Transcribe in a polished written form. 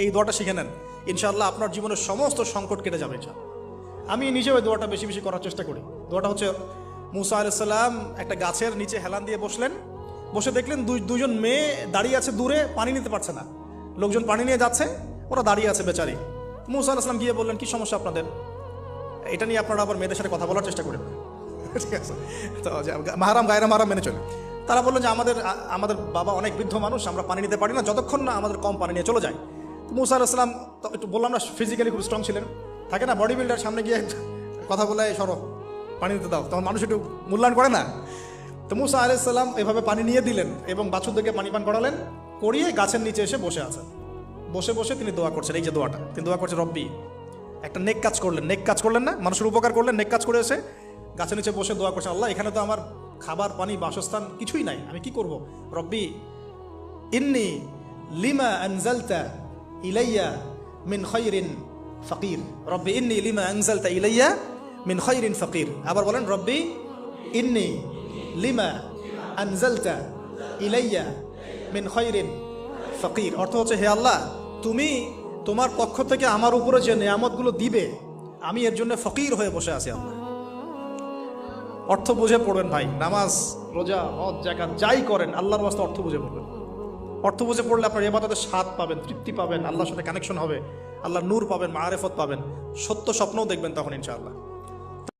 এই দোয়াটা শিখে নেন, ইনশাআল্লাহ আপনার জীবনের সমস্ত সংকট কেটে যাবে। আমি নিজেও এই দোয়াটা বেশি বেশি করার চেষ্টা করি। দোয়াটা হচ্ছে, মুসা আলাইহিস সালাম একটা গাছের নিচে হেলান দিয়ে বসলেন, বসে দেখলেন দুজন মেয়ে দাঁড়িয়ে আছে দূরে, পানি নিতে পারছে না, লোকজন পানি নিয়ে যাচ্ছে, ওরা দাঁড়িয়ে আছে বেচারি। মুসা আলাইহিস সালাম গিয়ে বললেন, কি সমস্যা আপনাদের? এটা নিয়ে আপনারা আবার মেয়েদের সাথে কথা বলার চেষ্টা করেন, ঠিক আছে? তো মাহারাম গায়রা মাহারাম মেনে চলে। তারা বললেন যে আমাদের বাবা অনেক বৃদ্ধ মানুষ, আমরা পানি নিতে পারি না যতক্ষণ না আমাদের কম পানি নিয়ে চলে যায়। মুসা আলাইহিস সালাম একটু বললাম না, ফিজিক্যালি খুব স্ট্রং ছিলেন, থাকে না বডি বিল্ডার, সামনে গিয়ে কথা বলে সরো পানি দিতে দাও, তখন মানুষ একটু মূল্যায়ন করে না। তো মুসা আলাইহিস সালাম এভাবে পানি নিয়ে দিলেন এবং বাছুরদেরকে পানি পান করালেন, করিয়ে গাছের নিচে এসে বসে আছেন। বসে বসে তিনি দোয়া করছেন, এই যে দোয়াটা তিনি দোয়া করছেন, রব্বি, একটা নেক কাজ করলেন, নেক কাজ করলেন না, মানুষের উপকার করলেন, নেক কাজ করে এসে গাছের নিচে বসে দোয়া করছেন, আল্লাহ এখানে তো আমার খাবার পানি বাসস্থান কিছুই নাই, আমি কি করব? রব্বি ইন্নি লিমা আনজালতা ইলাইয়া মিন খায়রিন ফাকির, রব্বি ইন্নি লিমা আনজালতা ইলাইয়া মিন খায়রিন ফাকির। আবার বলেন, রব্বি ইন্নি লিমা আনজালতা ইলাইয়া মিন খায়রিন ফাকির। অর্থ হচ্ছে, হে আল্লাহ, তুমি তোমার পক্ষ থেকে আমার উপরে যে নিয়ামতগুলো দিবে, আমি এর জন্য ফকির হয়ে বসে আছি আল্লাহ। অর্থ বুঝে পড়বেন ভাই, নামাজ রোজা হজ যাকাত যাই করেন আল্লাহর ওয়াস্তে অর্থ বুঝে পড়বেন। অর্থ বুঝে পড়লে আপনার ইবাদতের স্বাদ পাবেন, তৃপ্তি পাবেন, আল্লাহর সাথে কানেকশন হবে, আল্লাহর নূর পাবেন, মাআরিফত পাবেন, সত্য স্বপ্নও দেখবেন তখন ইনশাআল্লাহ।